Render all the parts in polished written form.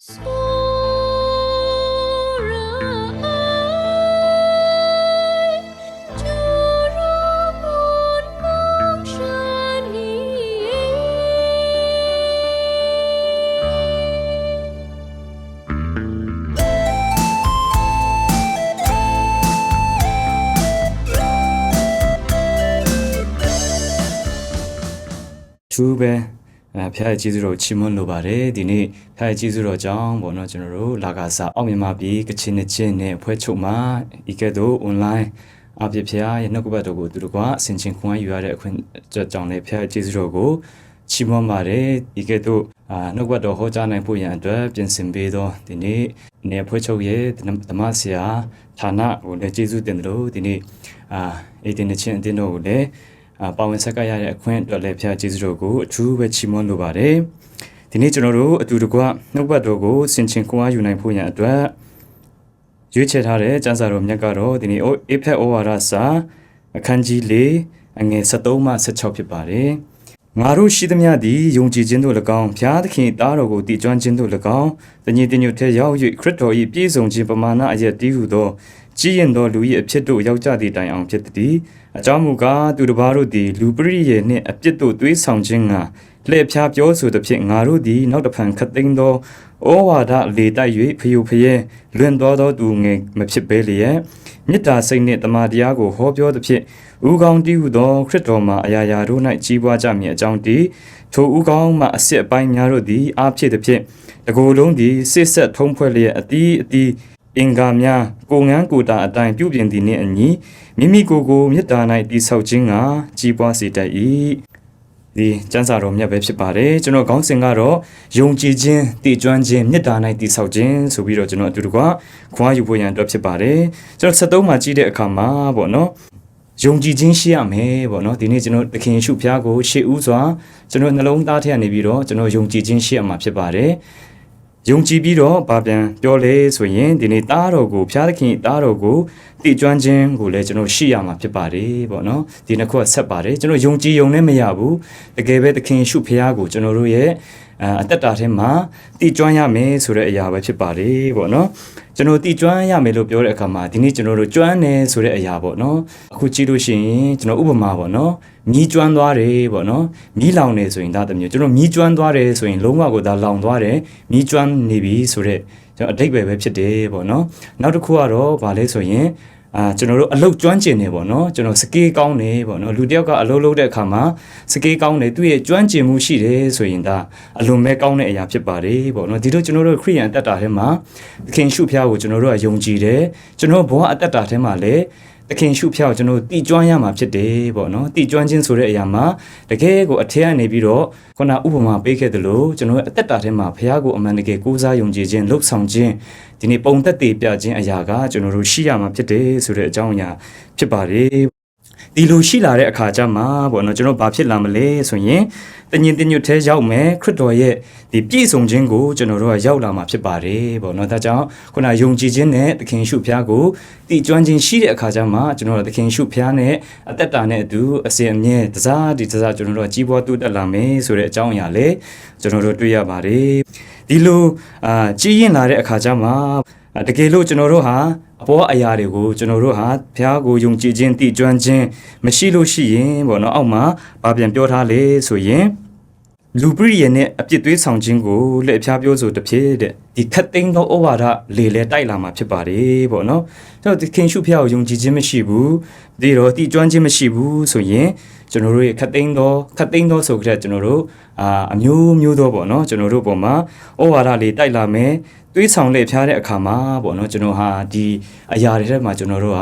သူပဲဖျားကျေးဇူးတော်ချီးမွမ်းလိုပါတယ်ဒီနေ့ဖျားကျေးဇူးတော်ကြောင့်ပေါ့နော်ကျွန်တော်တို့လာကစားအောင်မြန်မာပြည်ကချင်နဲ့ချင်းနဲ့ဖွဲ့ချုပ်မှာဤကဲ့သို့ online အပြည့်ဖျားရဲ့နှုတ်ကပတ်တော်ကိုသူတို့ကအစင်ချင်းခွန်ယူရတဲ့အခွင့်ကြောင့်လည်းဖျားကျေးဇူးတော်ကိုချီးမွမ်းပါတယ်ဤကဲ့သို့နှုတ်ကပတ်တော်ဟောကြားနိုင်ဖို့ရန်အတွက်ပြင်ဆင်ပေးသောဒီနေ့နေဖွဲ့ချုပ်ရဲ့ဓမ္မဆရာဌာနကိုလည်းကျေးဇူးတင်တယ်လို့ဒီနေ့အေးတင်ချင်းအတင်းတော်ကိုလည်းပါဝင်ဆက်ကရတဲ့အခွင့်အတွက်လည်းဖျားကျေးဇူးတော်ကိုအထူးပဲချီးမွမ်းလိုပါတယ်ဒီနေ့ကျွန်တော်တို့အတူတကွနှုတ်ဘတ်တော်ကိုဆင်ခြင်ခွန်အားယူနိုင်ဖို့ရန်အတွက်ရွေးချယ်ထားတဲ့ကျမ်းစာတော်မြတ်ကတော့ဒီနေ့အေဖက်ဩဝါဒစာအခန်းကြီး၄အငယ်73မှ16ဖြစ်ပါတယ်ငါတို့ရှိသမျှသည်ယုံကြည်ခြင်းတို့၎င်းဖျားသခင်သားတော်ကိုတည်ကျွမ်းခြင်းတို့၎င်းတညီတညွတ်ထဲရောက်၍ခရစ်တော်၏ပြည့်စုံခြင်းပမာဏအရက်တည်ဟုသောကြည်ရင်သောလူ၏အဖြစ်တို့ရောက်ကြသည့်တိုင်အောင်ဖြစ်သည်အကြောင်းမူကားသူတစ်ပါးတို့သည်လူပရိယေနှင့်အပြစ်တို့သွေးဆောင်ခြင်းငါလှည့်ဖြားပြောဆိုသဖြင့်ငါတို့သည်နောက်တစ်ဖန်ခတ်သိမ်းသောဩဝါဒလေတိုက်၍ဖျူဖျဲလွင်တော်သောသူငယ်မဖြစ်ပေလျက်မေတ္တာစိတ်နှင့်တမန်တရားကိုဟောပြောသဖြင့်ဥကောင်းတည်ဟုသောခရစ်တော်မှာအရာရာတို့၌ကြီးပွားကြမည်အကြောင်းတည်ထိုဥကောင်းမှအစစ်အပိုင်းများတို့သည်အားဖြစ်သဖြင့်တကိုယ်လုံးသည်စစ်ဆက်ထုံးဖွဲ့လျက်အတီးအင်္ဂါများကိုငန်းကိုတာအတိုင်းပြုပြင်သည်နှင့်အညီမိမိကိုယ်ကိုမေတ္တာ၌တည်ဆောက်ခြင်းကကြီးပွားစေတတ်၏ဒီကျမ်းစာတော်မြတ်ပဲဖြစ်ပါတယ်ကျွန်တော်ခေါင်းစဉ်ကတော့ယုံကြည်ခြင်းတည်ကျွမ်းခြင်းမေတ္တာ၌တည်ဆောက်ခြင်းဆိုပြီးတော့ကျွန်တော်အတူတကွခွာယူဖို့ရန်အတွက်ဖြစ်ပါတယ်ကျွန်တော်73မှာကြည့်တဲ့အခါမှာပေါ့နော်ယုံကြည်ခြင်းရှိရမယ်ပေါ့နော်ဒီနေ့ကျွန်တော်သခင်ယေရှုဖျားကိုရှေ့ဦးစွာကျွန်တော်နှလုံးသားထဲကနေပြီးတော့ကျွန်တော်ယုံကြည်ခြင်းရှိရမှာဖြစ်ပါတယ်ယုံကြည်ပြီးတော့ဗာပြန်ပြောလဲဆိုရင်ဒီနေ့သားတော်ကိုဖျားသခင်သားတော်ကိုတည်ကျွမ်းခြင်းကိုလည်းကျွန်တော်ရှိရမှာဖြစ်ပါတယ်ပေါ့နော်ဒီနှစ်ခုဆက်ပါတယ်ကျွန်တော်ယုံကြည်ယုံနဲ့မရဘူးတကယ်ပဲသခင်ရှုဖျားကိုကျွန်တော်တို့ရဲ့အသက်တာထဲမှာတည်ကျွမ်းရမယ်ဆိုတဲ့အရာပဲဖြစ်ပါတယ်ပေါ့နော်ကျွန်တော်တည်ကျွမ်းရမယ်လို့ပြောတဲ့အခါမှာဒီနေ့ကျွန်တော်တို့ကျွမ်းတယ်ဆိုတဲ့အရာပေါ့နော်အခုကြည့်လို့ရှိရင်ကျွန်တော်ဥပမာပေါ့နော်မီးကျွမ်းသွားတယ်ပေါ့နော်မီးလောင်နေဆိုရင်ဒါတမျိုးကျွန်တော်မီးကျွမ်းသွားတယ်ဆိုရင်လုံးဝကိုဒါလောင်သွားတယ်မီးကျွမ်းနေပြီဆိုတဲ့ကျွန်တော်အဓိပ္ပာယ်ပဲဖြစ်တယ်ပေါ့နော်နောက်တစ်ခုကတော့ဗာလဲဆိုရင်ကျွန်တော်တို့အလုတ်ကျွမ်းကျင်နေပေါ့နော်ကျွန်တော်စကေးကောင်းနေပေါ့နော်လူတယောက်ကအလုတ်လုပ်တဲ့အခါမှာစကေးကောင်းနေသူ့ရဲ့ကျွမ်းကျင်မှုရှိတယ်ဆိုရင်ဒါအလွန်ပဲကောင်းတဲ့အရာဖြစ်ပါတယ်ပေါ့နော်ဒီလိုကျွန်တော်တို့ခရိယန်အသက်တာထဲမှာသခင်ရှုဖျားကိုကျွန်တော်တို့ကယုံကြည်တယ်ကျွန်တော်ဘဝအသက်တာထဲမှာလည်းသခင်ရှုဖျားကိုကျွန်တော်တည်ကျွမ်းရမှာဖြစ်တယ်ပေါ့နော်တည်ကျွမ်းခြင်းဆိုတဲ့အရာမှာတကယ်ကိုအထက်ကနေပြီးတော့ခုနဥပမာပေးခဲ့သလိုကျွန်တော်အသက်တာထဲမှာဘုရားကိုအမှန်တကယ်ကိုးစားယုံကြည်ခြင်းလှုပ်ဆောင်ခြင်းဒီနေ့ပုံသက်တည်ပြခြင်းအရာကကျွန်တော်တို့ရှိရမှာဖြစ်တယ်ဆိုတဲ့အကြောင်းအရာဖြစ်ပါတယ်ဒီလိုရှိလာတဲ့အခါကျမှပေါ့နော်ကျွန်တော်ဘာဖြစ်လာမလဲဆိုရင်တညင်တညွတ်သေးရောက်မယ်ခရစ်တော်ရဲ့ဒီပြည့်စုံခြင်းကိုကျွန်တော်တို့ကရောက်လာမှာဖြစ်ပါတယ်ပေါ့နော်ဒါကြောင့်ခုနယုံကြည်ခြင်းနဲ့သခင်ရှုဖျားကိုတည်ကျွမ်းခြင်းရှိတဲ့အခါကျမှကျွန်တော်တို့သခင်ရှုဖျားနဲ့အသက်တာနဲ့အတူအစဉ်အမြဲတစားကျွန်တော်တို့ကြီးပွားတိုးတက်လာမယ်ဆိုတဲ့အကြောင်းအရာလည်းကျွန်တော်တို့တွေ့ရပါတယ်ဒီလိုကြီးရင်လာတဲ့အခါကျမှတကယ်လို့ကျွန်တော်တို့ဟာအပေါ်အရာတွေကိုကျွန်တော်တို့ဟာဘုရားကိုယုံကြည်ခြင်းတည်ကျွမ်းခြင်းမရှိလို့ရှိရင်ပေါ့နော်အောက်မှာဗာပြန်ပြောထားလေဆိုရင်လူပရိယေနဲ့အပြစ်သွေးဆောင်ခြင်းကိုလက်ဖြားပြောဆိုတစ်ဖြစ်တဲ့ဒီခတ်သိမ်းသောဩဝါဒလေလေတိုက်လာမှာဖြစ်ပါတယ်ပေါ့နော်ကျွန်တော်ဒီခင်ရှုဖျားကိုယုံကြည်ခြင်းမရှိဘူးဒီတော့တည်ကျွမ်းခြင်းမရှိဘူးဆိုရင်ကျွန်တော်တို့ရဲ့ခတ်သိမ်းသောဆိုကြတဲ့ကျွန်တော်တို့အမျိုးသောပေါ့နော်ကျွန်တော်တို့ပေါ်မှာဩဝါဒလေတိုက်လာမယ်သွေးဆောင်လက်ဖြားတဲ့အခါမှာပေါ့နော်ကျွန်တော်ဟာဒီအရာတွေထဲမှာကျွန်တော်တို့ဟာ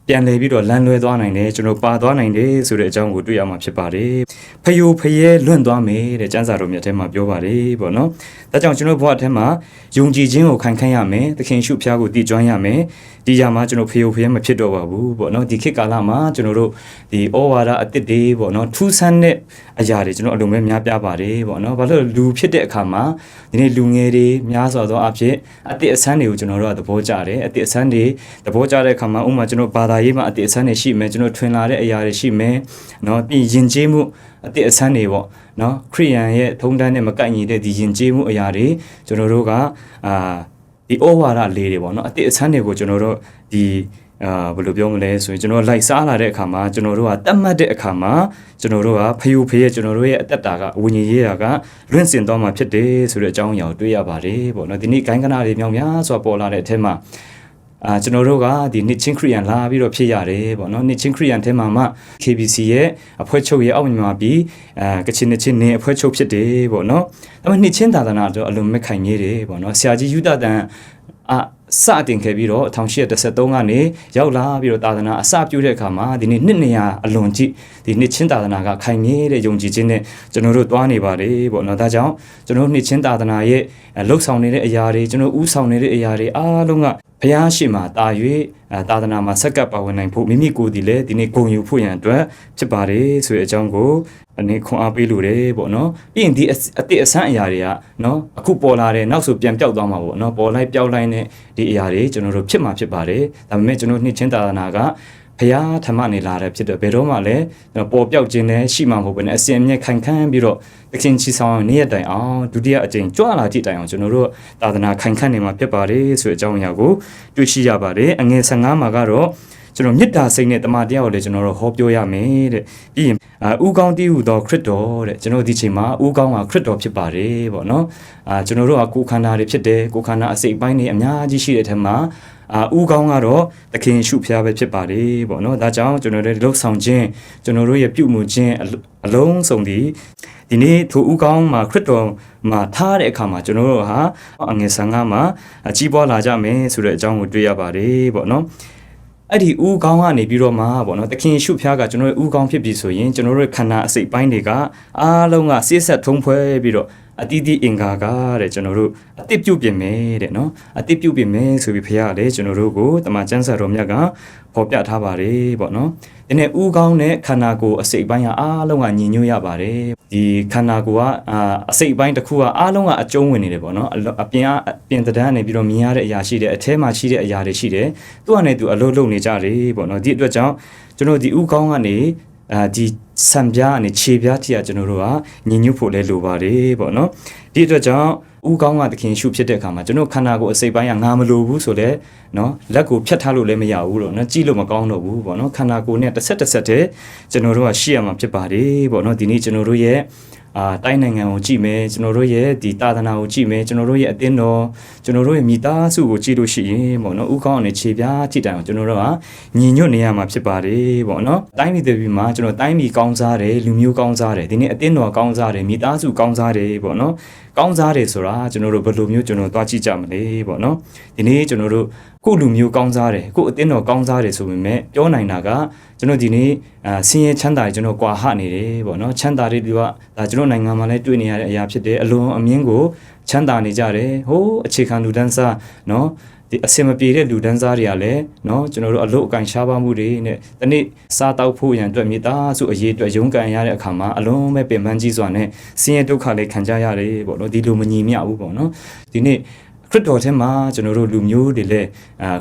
ပြန်လဲပြီးတော့လမ်းလွဲသွားနိုင်တယ်ကျွန်တော်ပါသွားနိုင်တယ်ဆိုတဲ့အကြောင်းကိုတွေ့ရမှာဖြစ်ပါတယ်ဖယိုဖယဲလွန့်သွားမယ်တဲ့ကျမ်းစာတော်မြတ်ထဲမှာပြောပါတယ်ပေါ့နော်ဒါကြောင့်ကျွန်တော်ဘဝထဲမှာယုံကြည်ခြင်းကိုခိုင်ခန့်ရမယ်သခင်ရှုဖျားကိုတည်ကျွမ်းရမယ်ဒီကြမှာကျွန်တော်ဖယိုဖယဲမဖြစ်တော့ပါဘူးပေါ့နော်ဒီခေတ်ကာလမှာကျွန်တော်တို့ဒီဩဝါဒအသစ်တွေပေါ့နော်ထူးဆန်းတဲ့အရာတွေကျွန်တော်အလုံးပဲများပြပါတယ်ပေါ့နော်ဘာလို့လူဖြစ်တဲ့အခါမှာဒီနေ့လူငယ်တွေများစွာသောအဖြစ်အသစ်အဆန်းတွေကိုကျွန်တော်တို့ကသဘောကျတယ်အသစ်အဆန်းတွေသဘောကျတဲ့အခါမှာဥပမာကျွန်တော်ဘာသာ ရေးမှာအတိအဆန်းတွေရှိမယ်ကျွန်တော်ထွင်လာတဲ့အရာတွေရှိမယ်နော်ပြီးယဉ်ကျေးမှုအတိအဆန်းတွေပေါ့နော်ခရိယန်ရဲ့ထုံးတမ်းနဲ့မကိုက်ညီတဲ့ဒီယဉ်ကျေးမှုအရာတွေကျွန်တော်တို့ကဒီဩဝါဒလေးတွေပေါ့နော်အတိအဆန်းတွေကိုကျွန်တော်တို့ဒီဘယ်လိုပြောမလဲဆိုရင်ကျွန်တော်လိုက်စားလာတဲ့အခါမှာကျွန်တော်တို့ကတတ်မှတ်တဲ့အခါမှာကျွန်တော်တို့ကဖယူဖေးရဲ့ကျွန်တော်တို့ရဲ့အသက်တာကဝိညာဉ်ရေးရာကလွင့်စင်သွားမှာဖြစ်တယ်ဆိုတဲ့အကြောင်းအရာကိုတွေ့ရပါတယ်ပေါ့နော်ဒီနေ့ဂိုင်းကနာတွေမြောက်များစွာပေါ်လာတဲ့အထက်မှာကျွန်တော်တို့ကဒီနှစ်ချင်းခရိယန်လာပြီးတော့ဖြစ်ရတယ်ပေါ့နော်နှစ်ချင်းခရိယန်ထဲမှာမှ KBC ရဲ့အဖွဲ့ချုပ်ရဲ့အောက်မြန်မာပြည်ကချင်နှစ်ချင်းနေအဖွဲ့ချုပ်ဖြစ်တယ်ပေါ့နော်ဒါပေမဲ့နှစ်ချင်းသာသနာတော့အလုံးမခိုင်နေတယ်ပေါ့နော်ဆရာကြီးယူဒတန်စတင်ခဲ့ပြီးတော့1813ကနေရောက်လာပြီးတော့သာသနာအစပြုတဲ့အခါမှာဒီနေ့နှစ်နေရာအလွန်ကြီးဒီနှစ်ချင်းသာသနာကခိုင်မြဲတဲ့ယုံကြည်ခြင်းနဲ့ကျွန်တော်တို့တွားနေပါတယ်ပေါ့နော်ဒါကြောင့်ကျွန်တော်နှစ်ချင်းသာသနာရဲ့လှုပ်ဆောင်နေတဲ့အရာတွေကျွန်တော်ဥဆောင်နေတဲ့အရာတွေအားလုံးကဘုရားရှိခိုးတာ၍သာသနာမှာဆက်ကပ်ပါဝင်နိုင်ဖို့မိမိကိုယ်ဒီလေဒီနေ့ဂုဏ်ယူဖို့ရန်အတွက်ဖြစ်ပါတယ်ဆိုတဲ့အကြောင်းကိုအနေခွန်အားပေးလို့တယ်ပေါ့နော်ပြီးရင်ဒီအတိအဆန်းအရာတွေကနော်အခုပေါ်လာတဲ့နောက်ဆိုပြန်ပြောက်သွားမှာပေါ့နော်ပေါ်လိုက်ပြောက်လိုက်နဲ့ဒီအရာတွေကျွန်တော်တို့ဖြစ်မှာဖြစ်ပါတယ်ဒါပေမဲ့ကျွန်တော်နှစ်ချင်းသာသနာကဘုရားဓမ္မနေလာတဲ့ဖြစ်တော့ဘယ်တော့မှလည်းပေါ်ပြောက်ခြင်းနဲ့ရှိမှာမဟုတ်ဘဲနဲ့အစဉ်အမြဲခိုင်ခန့်ပြီးတော့သခင်ချီဆောင်နေ့ရက်တိုင်အောင်ဒုတိယအကြိမ်ကြွလာကြည့်တိုင်အောင်ကျွန်တော်တို့သာသနာခိုင်ခန့်နေမှာဖြစ်ပါတယ်ဆိုတဲ့အကြောင်းအရာကိုတွေ့ရှိရပါတယ်အငယ်15မှာကတော့ကျွန်တော်မေတ္တာစိတ်နဲ့တမန်တရားကိုလည်းကျွန်တော်တို့ဟောပြောရမယ်တဲ့ပြီးရင်ဥကောင်းတည်ဟူသောခရစ်တော်တဲ့ကျွန်တော်ဒီချိန်မှာဥကောင်းကခရစ်တော်ဖြစ်ပါတယ်ပေါ့နော်ကျွန်တော်တို့ကကိုယ်ခန္ဓာတွေဖြစ်တယ်ကိုယ်ခန္ဓာအစိတ်ပိုင်းတွေအများကြီးရှိတဲ့ထက်မှာဥကောင်းကတော့သခင်ရှုဖျားပဲဖြစ်ပါတယ်ပေါ့နော်ဒါကြောင့်ကျွန်တော်တို့လှုပ်ဆောင်ခြင်းကျွန်တော်တို့ရဲ့ပြုမှုခြင်းအလုံးစုံဒီနေ့ထိုဥကောင်းမှာခရစ်တော်မှာထားတဲ့အခါမှာကျွန်တော်တို့ဟာအငယ်15မှာကြီးပွားလာကြမယ်ဆိုတဲ့အကြောင်းကိုတွေ့ရပါတယ်ပေါ့နော်အဲ့ဒီဥကောင်းကနေပြီးတော့မှပေါ့နော်သခင်ရှုဖျားကကျွန်တော်တို့ဥကောင်းဖြစ်ပြီဆိုရင်ကျွန်တော်တို့ခန္ဓာအစိတ်ပိုင်းတွေကအားလုံးကစိတ်ဆက်ထုံးဖွဲပြီးတော့အတိတိအင်္ဂါကတဲ့ကျွန်တော်တို့အတိပြုတ်ပြင်မယ်တဲ့နော်အတိပြုတ်ပြင်မယ်ဆိုပြီးဖခင်ကလည်းကျွန်တော်တို့ကိုတမန်ကျမ်းစာတော်မြတ်ကပေါ်ပြထားပါတယ်ပေါ့နော်ဒီနေ့ဥကောင်းနဲ့ခန္ဓာကိုယ်အစိတ်ပိုင်းကအားလုံးကညီညွတ်ရပါတယ်ဒီခန္ဓာကိုယ်ကအစိတ်ပိုင်းတစ်ခုကအားလုံးကအကျုံးဝင်နေတယ်ပေါ့နော်အပြင်သဏ္ဍာန်နေပြီးတော့မြင်ရတဲ့အရာရှိတယ်အထဲမှာရှိတဲ့အရာတွေရှိတယ်သူကလည်းသူအလုပ်လုပ်နေကြတယ်ပေါ့နော်ဒီအတွက်ကြောင့်ကျွန်တော်ဒီဥကောင်းကနေဒီစံပြားနဲ့ခြေပြားထိကကျွန်တော်တို့ကညီညွတ်ဖို့လဲလိုပါတယ်ပေါ့နော်ဒီအတွက်ကြောင့်ဥကောင်းကသခင်ရှုဖြစ်တဲ့အခါမှာကျွန်တော်ခန္ဓာကိုယ်အစိတ်ပိုင်းကငါမလိုဘူးဆိုလဲနော်လက်ကိုဖြတ်ထားလို့လည်းမရဘူးတော့နော်ကြည့်လို့မကောင်းတော့ဘူးပေါ့နော်ခန္ဓာကိုယ်နဲ့တစ်ဆက်တည်းကျွန်တော်တို့ကရှိရမှာဖြစ်ပါတယ်ပေါ့နော်ဒီနေ့ကျွန်တော်တို့ရဲ့တိုင်းနိုင်ငံကိုကြည့်မယ်ကျွန်တော်တို့ရဲ့ဒီသာသနာကိုကြည့်မယ်ကျွန်တော်တို့ရဲ့အသင်းတော်ကျွန်တော်တို့ရဲ့မိသားစုကိုကြည့်လို့ရှိရင်ပေါ့နော်ဥကောင်းနဲ့ခြေပြားကြည့်တိုင်အောင်ကျွန်တော်တို့ကညီညွတ်နေရမှာဖြစ်ပါတယ်ပေါ့နော်တိုင်းပြည်တွေမှာကျွန်တော်တိုင်းပြည်ကောင်းစားတယ်လူမျိုးကောင်းစားတယ်ဒီနေ့အသင်းတော်ကောင်းစားတယ်မိသားစုကောင်းစားတယ်ပေါ့နော်ကောင်းစားတယ်ဆိုတာကျွန်တော်တို့ဘယ်လိုမျိုးကျွန်တော်သွားကြည့်ကြမလဲပေါ့နော်ဒီနေ့ကျွန်တော်တို့ကိုလူမျိုးကောင်းစားတယ်ကိုအသင်းတော်ကောင်းစားတယ်ဆိုပေမဲ့ပြောနိုင်တာကကျွန်တော်ဒီနေ့ဆင်းရဲချမ်းသာကျွန်တော်ကွာဟနေတယ်ပေါ့နော်ချမ်းသာတဲ့သူကဒါကျွန်တော်နိုင်ငံမှာလည်းတွေ့နေရတဲ့အရာဖြစ်တယ်အလွန်အမြင့်ကိုချမ်းသာနေကြတယ်ဟိုးအခြေခံလူတန်းစားနော်ဒီအစင်မပြေတဲ့လူတန်းစားတွေကလည်းเนาะကျွန်တော်တို့အလုပ်အကန့်ရှားပါမှုတွေနဲ့တနေ့စားတောက်ဖို့ရန်အတွက်မိသားစုအရေးအတွက်ရုန်းကန်ရတဲ့အခါမှာအလုံးမဲ့ပင်ပန်းကြီးစွာနဲ့ဆင်းရဲဒုက္ခလေးခံကြရတယ်ပေါ့နော်ဒီလိုမညီမျှဘူးပေါ့နော်ဒီနေ့ခရစ်တော်ထဲမှာကျွန်တော်တို့လူမျိုးတွေလည်း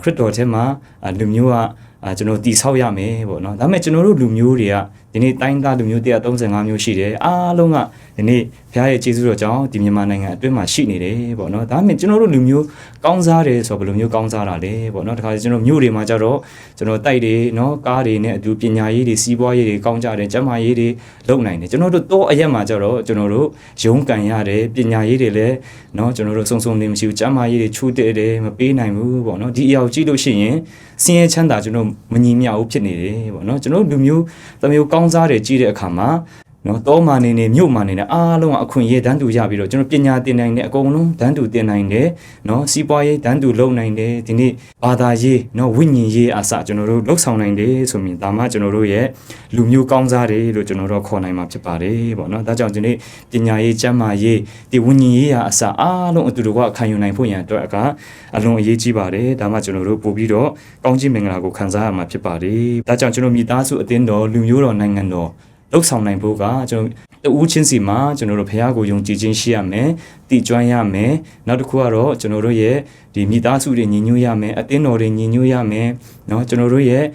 ခရစ်တော်ထဲမှာလူမျိုးကကျွန်တော်တည်ဆောက်ရမယ်ပေါ့နော်ဒါပေမဲ့ကျွန်တော်တို့လူမျိုးတွေကဒီနေ့တိုင်းသားလူမျိုး135မျိုးရှိတယ်အားလုံးကဒီနေ့ဘုရားရဲ့ကျေးဇူးတော်ကြောင့်ဒီမြန်မာနိုင်ငံအတွင်းမှာရှိနေတယ်ပေါ့နော်ဒါပေမဲ့ကျွန်တော်တို့လူမျိုးကောင်းစားတယ်ဆိုတော့ဘယ်လိုမျိုးကောင်းစားတာလဲပေါ့နော်တခါကျွန်တော်မြို့တွေမှာကြတော့ကျွန်တော်တိုက်တွေနော်ကားတွေနဲ့အတူပညာရေးတွေစီးပွားရေးတွေကောင်းကြတယ်ကျန်းမာရေးတွေလုပ်နိုင်တယ်ကျွန်တော်တို့တော့အရက်မှာကြတော့ကျွန်တော်တို့ရုန်းကန်ရတယ်ပညာရေးတွေလည်းနော်ကျွန်တော်တို့စုံစုံနေမရှိဘူးကျန်းမာရေးတွေချိုးတဲ့တယ်မပေးနိုင်ဘူးပေါ့နော်ဒီအရာကိုကြည့်လို့ရှိရင်ဆင်းရဲချမ်းသာကျွန်တော်မညီမျှဘူးဖြစ်နေတယ်ပေါ့နော်ကျွန်တော်လူမျိုးတစ်မျိုးကောင်းစားတယ်ကြည့်တဲ့အခါမှာနော်တောမာနေမြို့မာနေအားလုံးအခွင့်အရေးတန်းတူရပြီးတော့ကျွန်တော်ပညာသင်နိုင်တဲ့အကုန်လုံးတန်းတူသင်နိုင်တယ်နော်စီးပွားရေးတန်းတူလုပ်နိုင်တယ်ဒီနေ့ဘာသာရေးနော်ဝိညာဉ်ရေးအစကျွန်တော်တို့လှုပ်ဆောင်နိုင်တယ်ဆိုရင်ဒါမှကျွန်တော်တို့ရဲ့လူမျိုးကောင်းစားတယ်လို့ကျွန်တော်တို့ခေါ်နိုင်မှာဖြစ်ပါတယ်ပေါ့နော်ဒါကြောင့်ဒီနေ့ပညာရေးကျန်းမာရေးဒီဝိညာဉ်ရေးအစအားလုံးအတူတူကခံယူနိုင်ဖို့ရန်အတွက်ကအလွန်အရေးကြီးပါတယ်ဒါမှကျွန်တော်တို့ပို့ပြီးတော့ကောင်းချီးမင်္ဂလာကိုခံစားရမှာဖြစ်ပါတယ်ဒါကြောင့်ကျွန်တော်မိသားစုအသင်းတော်လူမျိုးတော်နိုင်ငံတော်လှုပ်ဆောင်နိုင်ဖို့ကကျွန်တော်တ ဦးချင်းစီမှာကျွန်တော်တို့ဖះကိုယုံကြည်ခြင်းရှိရမယ်တည်ကျွမ်းရမယ်နောက်တစ်ခုကတော့ကျွန်တော်တို့ရဲ့ဒီမိသားစုတွေညီညွတ်ရမယ်အသင်းတော်တွေညီညွတ်ရမယ်เนาะကျွန်တော်တို့ရဲ့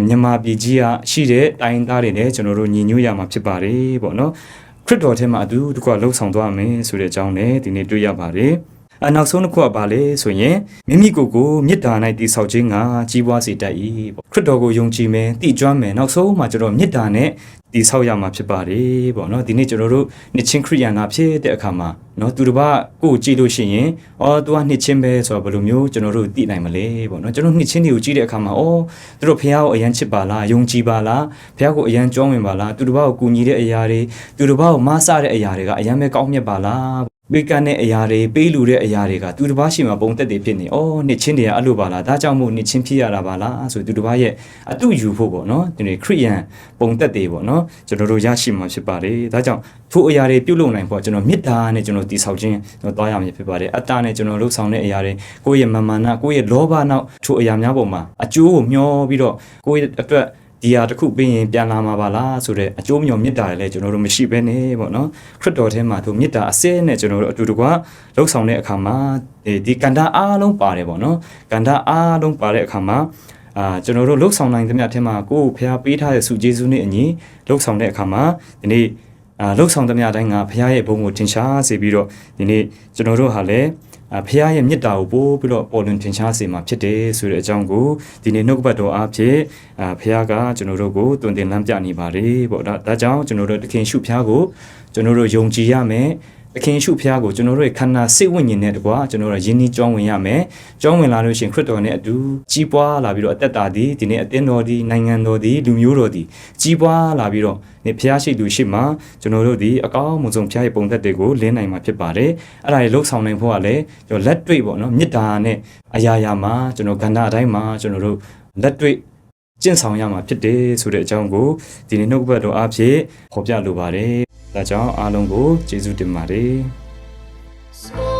မြန်မာပြည်ကြီးကရှိတဲ့တိုင်းသားတွေနဲ့ကျွန်တော်တို့ညီညွတ်ရမှာဖြစ်ပါတယ်ပေါ့เนาะခရစ်တော်ထဲမှာအတူတကွလှုပ်ဆောင်သွားမယ်ဆိုတဲ့အကြောင်းနဲ့ဒီနေ့တွေ့ရပါတယ်နောက်ဆုံးတစ်ခုကပါလေဆိုရင်မိမိကိုယ်ကိုမေတ္တာ၌တည်ဆောက်ခြင်းကကြီးပွားစေတတ်၏ပေါ့ခရစ်တော်ကိုယုံကြည်မယ်တည်ကျွမ်းမယ်နောက်ဆုံးမှာကျွန်တော်မေတ္တာနဲ့တည်ဆောက်ရမှာဖြစ်ပါတယ်ပေါ့နော်ဒီနေ့ကျွန်တော်တို့နှစ်ချင်းခရိယန်ကဖြစ်တဲ့အခါမှာနော်သူတစ်ပါးကိုကြည့်လို့ရှိရင်သူကနှစ်ချင်းပဲဆိုတော့ဘယ်လိုမျိုးကျွန်တော်တို့သိနိုင်မလဲပေါ့နော်ကျွန်တော်နှစ်ချင်းတွေကိုကြည့်တဲ့အခါမှာသူတို့ဖះကိုအယမ်းချစ်ပါလားယုံကြည်ပါလားဖះကိုအယမ်းကြောင်းဝင်ပါလားသူတစ်ပါးကိုကူညီတဲ့အရာတွေသူတစ်ပါးကိုမဆတဲ့အရာတွေကအယမ်းပဲကောင်းမြတ်ပါလားပေးကမ်းတဲ့အရာတွေပေးလူတဲ့အရာတွေကသူတစ်ပါးရှိမှပုံသက်တွေဖြစ်နေနှစ်ချင်းတွေကအဲ့လိုပါလားဒါကြောင့်မို့နှစ်ချင်းဖြစ်ရတာပါလားဆိုသူတစ်ပါးရဲ့အတူယူဖို့ပေါ့နော်ဒီနေ့ခရိယန်ပုံသက်တွေပေါ့နော်ကျွန်တော်တို့ရရှိမှာဖြစ်ပါတယ်ဒါကြောင့်ထိုအရာတွေပြုလုပ်နိုင်ဖို့ကျွန်တော်မေတ္တာနဲ့ကျွန်တော်တည်ဆောက်ခြင်းကျွန်တော်သွားရမှာဖြစ်ပါတယ်အတ္တနဲ့ကျွန်တော်လှုပ်ဆောင်တဲ့အရာတွေကိုယ့်ရဲ့မာနကိုယ့်ရဲ့လောဘနောက်ထိုအရာများပေါ်မှာအကျိုးကိုမျှောပြီးတော့ကိုယ့်ရဲ့အတွက်ဒီဟာတစ်ခုပြီးရင်ပြန်လာမှာပါလားဆိုတဲ့အကျိုးမျှော်မေတ္တာလည်းကျွန်တော်တို့မရှိဘဲနဲ့ပေါ့နော်ခရစ်တော်ထဲမှာသူမေတ္တာအစစ်နဲ့ကျွန်တော်တို့အတူတကွလှုပ်ဆောင်တဲ့အခါမှာဒီကန္တာအားလုံးပါတယ်ပေါ့နော်ကန္တာအားလုံးပါတဲ့အခါမှာကျွန်တော်တို့လှုပ်ဆောင်နိုင်သမျှထဲမှာကိုယ်ဖျားပေးထားတဲ့ဆုကျေးဇူးနဲ့အညီလှုပ်ဆောင်တဲ့အခါမှာဒီနေ့လှုပ်ဆောင်သမျှတိုင်းကဖျားရဲ့ဘုံကိုထင်ရှားစေပြီးတော့ဒီနေ့ကျွန်တော်တို့ဟာလည်းဖះရဲ့မေတ္တာကိုပို့ပြီးတော့ပေါ်လွင်ထင်ရှားစေမှာဖြစ်တယ်ဆိုတဲ့အကြောင်းကိုဒီနေ့နှုတ်ကပတ်တော်အားဖြင့်ဖះကကျွန်တော်တို့ကိုတွင်တင်လမ်းပြနေပါတယ်ပေါ့ဒါကြောင့်ကျွန်တော်တို့တခင်ရှုဖះကိုကျွန်တော်တို့ယုံကြည်ရမယ်သခင်ရှုဖះကိုကျွန်တော်တို့ရဲ့ခန္ဓာစိတ်ဝိညာဉ်နဲ့တကွာကျွန်တော်တို့ယဉ်ဤကြောင်းဝင်ရမယ်ကြောင်းဝင်လာလို့ရှိရင်ခရစ်တော်နဲ့အတူကြီးပွားလာပြီးတော့အသက်တာဒီနေ့အသင်းတော်ဒီနိုင်ငံတော်ဒီလူမျိုးတော်ဒီကြီးပွားလာပြီးတော့ဒီဖះရှိသူရှိမှကျွန်တော်တို့ဒီအကောင်းမှုဆုံးဖះရဲ့ပုံသက်တွေကိုလင်းနိုင်မှာဖြစ်ပါတယ်အဲ့ဒါတွေလှုပ်ဆောင်နိုင်ဖို့ကလည်းကျွန်တော်လက်တွေ့ပေါ့နော်မေတ္တာနဲ့အရာရာမှာကျွန်တော်ကဏ္ဍအတိုင်းမှာကျွန်တော်တို့လက်တွေ့ကျင့်ဆောင်ရမှာဖြစ်တယ်ဆိုတဲ့အကြောင်းကိုဒီနေ့နှုတ်ကပတ်တော်အားဖြင့်ဖော်ပြလိုပါတယ်ဒါကြောင့်အားလုံးကိုကျေးဇူးတင်ပါတယ်